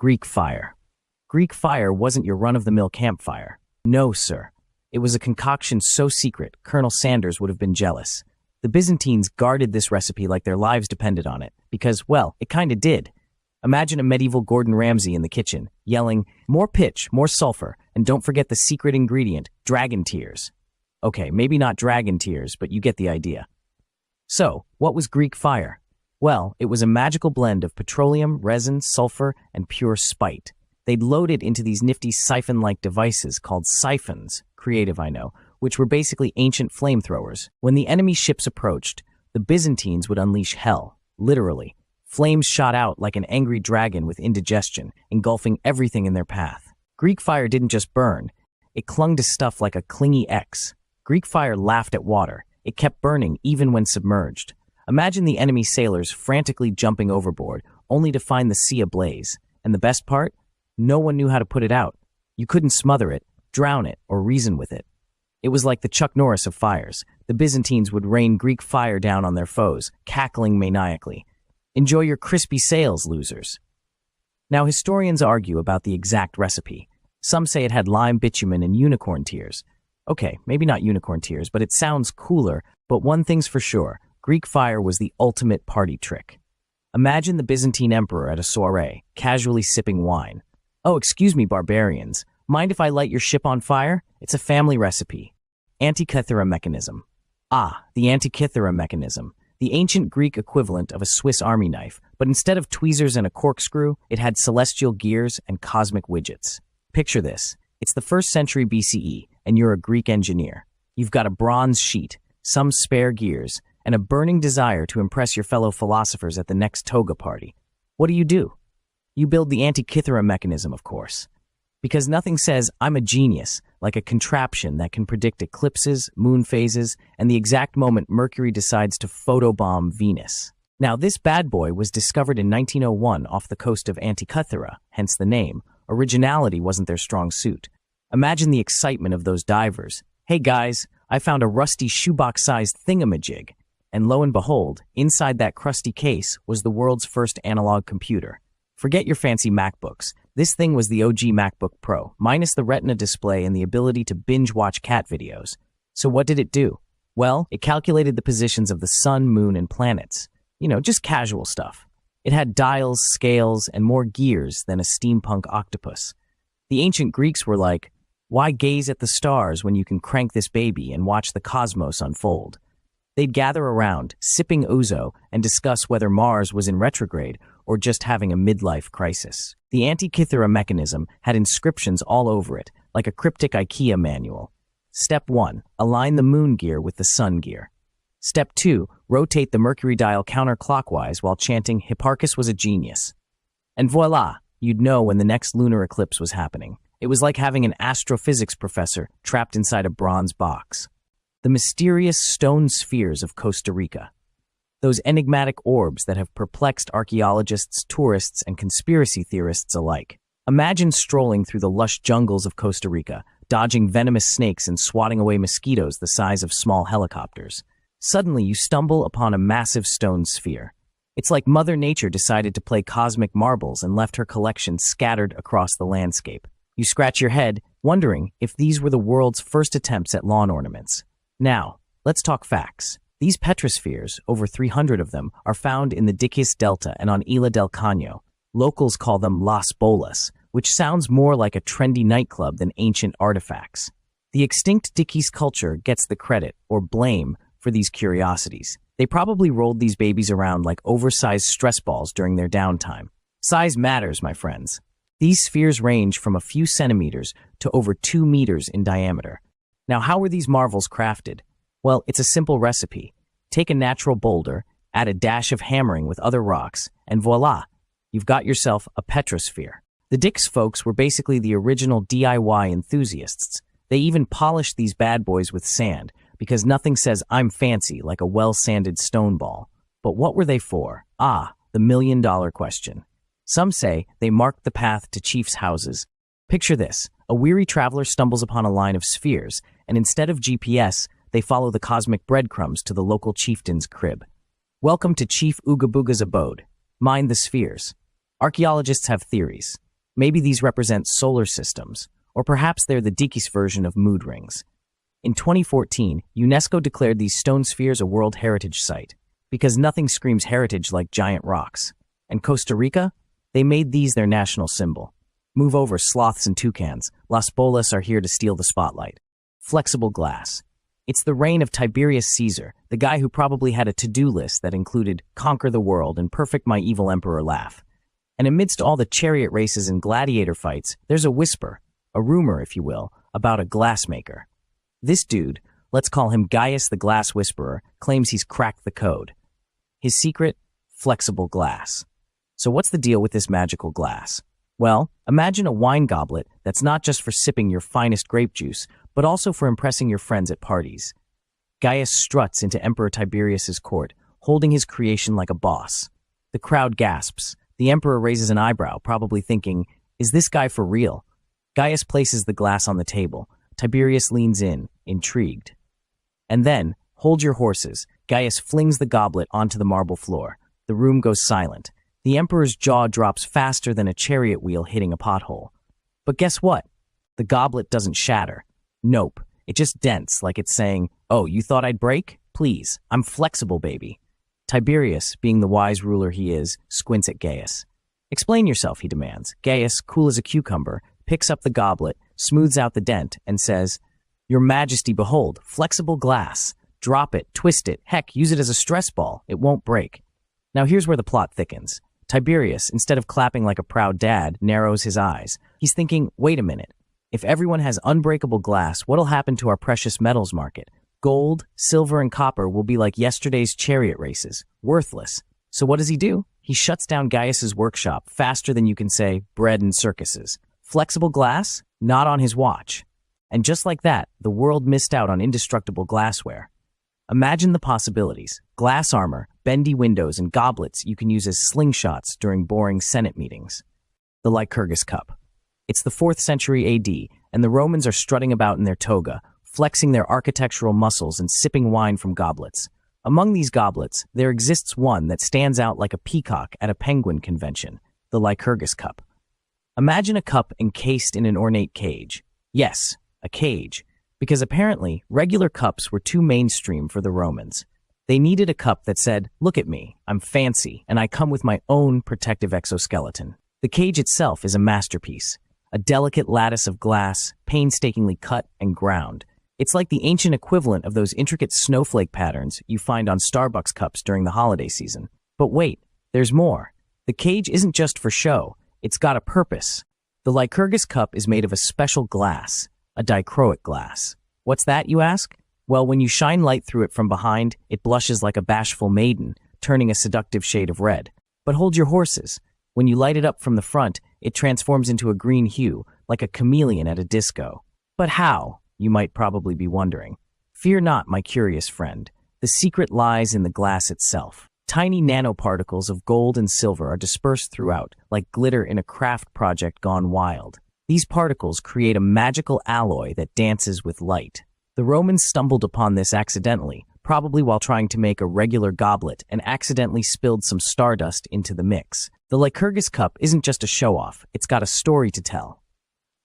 Greek fire. Greek fire wasn't your run-of-the-mill campfire. No, sir. It was a concoction so secret, Colonel Sanders would have been jealous. The Byzantines guarded this recipe like their lives depended on it, because, well, it kinda did. Imagine a medieval Gordon Ramsay in the kitchen, yelling, "More pitch, more sulfur, and don't forget the secret ingredient, dragon tears." Okay, maybe not dragon tears, but you get the idea. So, what was Greek fire? Well, it was a magical blend of petroleum, resin, sulfur, and pure spite. They'd load it into these nifty siphon-like devices called siphons, creative I know, which were basically ancient flamethrowers. When the enemy ships approached, the Byzantines would unleash hell, literally. Flames shot out like an angry dragon with indigestion, engulfing everything in their path. Greek fire didn't just burn, it clung to stuff like a clingy X. Greek fire laughed at water. It kept burning even when submerged. Imagine the enemy sailors frantically jumping overboard, only to find the sea ablaze. And the best part? No one knew how to put it out. You couldn't smother it, drown it, or reason with it. It was like the Chuck Norris of fires. The Byzantines would rain Greek fire down on their foes, cackling maniacally. Enjoy your crispy sails, losers. Now, historians argue about the exact recipe. Some say it had lime bitumen and unicorn tears. Okay, maybe not unicorn tears, but it sounds cooler. But one thing's for sure, Greek fire was the ultimate party trick. Imagine the Byzantine emperor at a soiree, casually sipping wine. "Oh, excuse me, barbarians. Mind if I light your ship on fire? It's a family recipe." Antikythera Mechanism. Ah, the Antikythera Mechanism. The ancient Greek equivalent of a Swiss army knife, but instead of tweezers and a corkscrew, it had celestial gears and cosmic widgets. Picture this. It's the 1st century BCE, and you're a Greek engineer. You've got a bronze sheet, some spare gears, and a burning desire to impress your fellow philosophers at the next toga party. What do? You build the Antikythera Mechanism, of course. Because nothing says, "I'm a genius," like a contraption that can predict eclipses, moon phases, and the exact moment Mercury decides to photobomb Venus. Now, this bad boy was discovered in 1901 off the coast of Antikythera, hence the name. Originality wasn't their strong suit. Imagine the excitement of those divers. "Hey guys, I found a rusty shoebox-sized thingamajig." And lo and behold, inside that crusty case was the world's first analog computer. Forget your fancy MacBooks. This thing was the OG MacBook Pro, minus the Retina display and the ability to binge-watch cat videos. So what did it do? Well, it calculated the positions of the sun, moon, and planets. Just casual stuff. It had dials, scales, and more gears than a steampunk octopus. The ancient Greeks were like, why gaze at the stars when you can crank this baby and watch the cosmos unfold? They'd gather around, sipping ouzo, and discuss whether Mars was in retrograde or just having a midlife crisis. The Antikythera Mechanism had inscriptions all over it, like a cryptic IKEA manual. Step 1. Align the moon gear with the sun gear. Step 2. Rotate the mercury dial counterclockwise while chanting, "Hipparchus was a genius." And voila, you'd know when the next lunar eclipse was happening. It was like having an astrophysics professor trapped inside a bronze box. The mysterious stone spheres of Costa Rica. Those enigmatic orbs that have perplexed archaeologists, tourists, and conspiracy theorists alike. Imagine strolling through the lush jungles of Costa Rica, dodging venomous snakes and swatting away mosquitoes the size of small helicopters. Suddenly, you stumble upon a massive stone sphere. It's like Mother Nature decided to play cosmic marbles and left her collection scattered across the landscape. You scratch your head, wondering if these were the world's first attempts at lawn ornaments. Now, let's talk facts. These petrospheres, over 300 of them, are found in the Dikis Delta and on Isla del Caño. Locals call them Las Bolas, which sounds more like a trendy nightclub than ancient artifacts. The extinct Dikis culture gets the credit, or blame, for these curiosities. They probably rolled these babies around like oversized stress balls during their downtime. Size matters, my friends. These spheres range from a few centimeters to over 2 meters in diameter. Now, how were these marvels crafted? Well, it's a simple recipe. Take a natural boulder, add a dash of hammering with other rocks, and voila, you've got yourself a petrosphere. The Dix folks were basically the original DIY enthusiasts. They even polished these bad boys with sand, because nothing says "I'm fancy" like a well-sanded stone ball. But what were they for? Ah, the million-dollar question. Some say they marked the path to chiefs' houses. Picture this. A weary traveler stumbles upon a line of spheres, and instead of GPS, they follow the cosmic breadcrumbs to the local chieftain's crib. Welcome to Chief Ooga Booga's abode. Mind the spheres. Archaeologists have theories. Maybe these represent solar systems, or perhaps they're the Dikis version of mood rings. In 2014, UNESCO declared these stone spheres a World Heritage Site, because nothing screams heritage like giant rocks. And Costa Rica? They made these their national symbol. Move over, sloths and toucans. Las bolas are here to steal the spotlight. Flexible glass. It's the reign of Tiberius Caesar, the guy who probably had a to-do list that included conquer the world and perfect my evil emperor laugh. And amidst all the chariot races and gladiator fights, there's a whisper, a rumor, if you will, about a glassmaker. This dude, let's call him Gaius the Glass Whisperer, claims he's cracked the code. His secret? Flexible glass. So what's the deal with this magical glass? Well, imagine a wine goblet that's not just for sipping your finest grape juice, but also for impressing your friends at parties. Gaius struts into Emperor Tiberius's court, holding his creation like a boss. The crowd gasps. The emperor raises an eyebrow, probably thinking, is this guy for real? Gaius places the glass on the table. Tiberius leans in, intrigued. And then, hold your horses, Gaius flings the goblet onto the marble floor. The room goes silent. The emperor's jaw drops faster than a chariot wheel hitting a pothole. But guess what? The goblet doesn't shatter. Nope, it just dents like it's saying, oh, you thought I'd break? Please, I'm flexible, baby. Tiberius, being the wise ruler he is, squints at Gaius. Explain yourself, he demands. Gaius, cool as a cucumber, picks up the goblet, smooths out the dent, and says, Your Majesty, behold, flexible glass. Drop it, twist it, heck, use it as a stress ball. It won't break. Now here's where the plot thickens. Tiberius, instead of clapping like a proud dad, narrows his eyes. He's thinking, wait a minute. If everyone has unbreakable glass, what'll happen to our precious metals market? Gold, silver, and copper will be like yesterday's chariot races, worthless. So what does he do? He shuts down Gaius's workshop faster than you can say bread and circuses. Flexible glass? Not on his watch. And just like that, the world missed out on indestructible glassware. Imagine the possibilities. Glass armor, bendy windows, and goblets you can use as slingshots during boring Senate meetings. The Lycurgus Cup. It's the 4th century AD, and the Romans are strutting about in their toga, flexing their architectural muscles and sipping wine from goblets. Among these goblets, there exists one that stands out like a peacock at a penguin convention, the Lycurgus Cup. Imagine a cup encased in an ornate cage. Yes, a cage. Because apparently, regular cups were too mainstream for the Romans. They needed a cup that said, look at me, I'm fancy, and I come with my own protective exoskeleton. The cage itself is a masterpiece, a delicate lattice of glass, painstakingly cut and ground. It's like the ancient equivalent of those intricate snowflake patterns you find on Starbucks cups during the holiday season. But wait, there's more. The cage isn't just for show, it's got a purpose. The Lycurgus Cup is made of a special glass, a dichroic glass. What's that, you ask? Well, when you shine light through it from behind, it blushes like a bashful maiden, turning a seductive shade of red. But hold your horses. When you light it up from the front, it transforms into a green hue, like a chameleon at a disco. But how? You might probably be wondering. Fear not, my curious friend. The secret lies in the glass itself. Tiny nanoparticles of gold and silver are dispersed throughout, like glitter in a craft project gone wild. These particles create a magical alloy that dances with light. The Romans stumbled upon this accidentally, probably while trying to make a regular goblet, and accidentally spilled some stardust into the mix. The Lycurgus Cup isn't just a show-off, it's got a story to tell.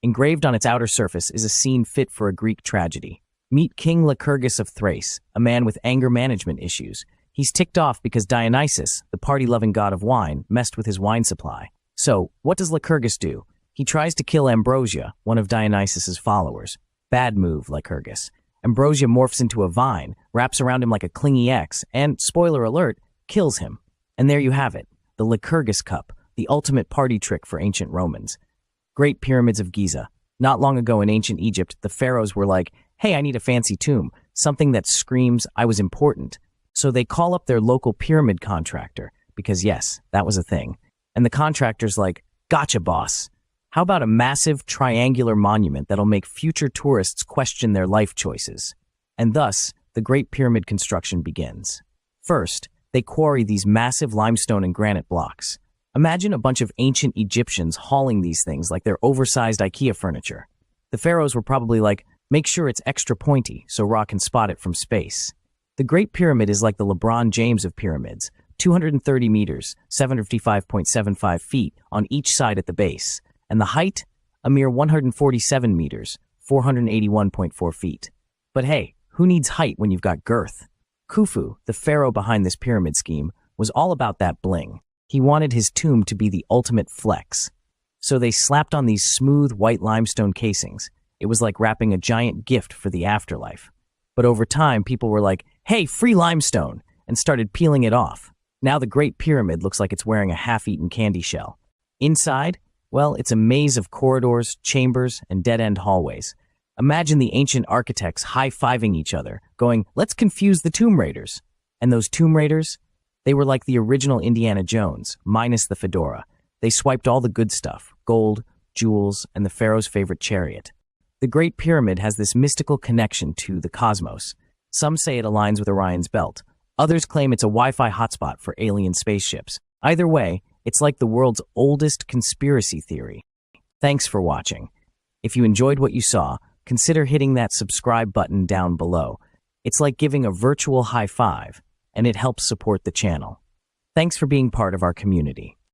Engraved on its outer surface is a scene fit for a Greek tragedy. Meet King Lycurgus of Thrace, a man with anger management issues. He's ticked off because Dionysus, the party-loving god of wine, messed with his wine supply. So, what does Lycurgus do? He tries to kill Ambrosia, one of Dionysus's followers. Bad move, Lycurgus. Ambrosia morphs into a vine, wraps around him like a clingy ex, and, spoiler alert, kills him. And there you have it, the Lycurgus Cup, the ultimate party trick for ancient Romans. Great Pyramids of Giza. Not long ago in ancient Egypt, the pharaohs were like, hey, I need a fancy tomb, something that screams, I was important. So they call up their local pyramid contractor, because yes, that was a thing. And the contractor's like, gotcha, boss. How about a massive triangular monument that'll make future tourists question their life choices? And thus, the Great Pyramid construction begins. First, they quarry these massive limestone and granite blocks. Imagine a bunch of ancient Egyptians hauling these things like they're oversized IKEA furniture. The pharaohs were probably like, make sure it's extra pointy so Ra can spot it from space. The Great Pyramid is like the LeBron James of pyramids, 230 meters, 755.75 feet on each side at the base. and the height? A mere 147 meters, 481.4 feet. But hey, who needs height when you've got girth? Khufu, the pharaoh behind this pyramid scheme, was all about that bling. He wanted his tomb to be the ultimate flex. So they slapped on these smooth white limestone casings. It was like wrapping a giant gift for the afterlife. But over time, people were like, hey, free limestone, and started peeling it off. Now the Great Pyramid looks like it's wearing a half-eaten candy shell. Inside, well, it's a maze of corridors, chambers, and dead-end hallways. Imagine the ancient architects high-fiving each other, going, let's confuse the Tomb Raiders. And those Tomb Raiders? They were like the original Indiana Jones, minus the fedora. They swiped all the good stuff, gold, jewels, and the pharaoh's favorite chariot. The Great Pyramid has this mystical connection to the cosmos. Some say it aligns with Orion's belt. Others claim it's a Wi-Fi hotspot for alien spaceships. Either way, it's like the world's oldest conspiracy theory. Thanks for watching. If you enjoyed what you saw, consider hitting that subscribe button down below. It's like giving a virtual high five, and it helps support the channel. Thanks for being part of our community.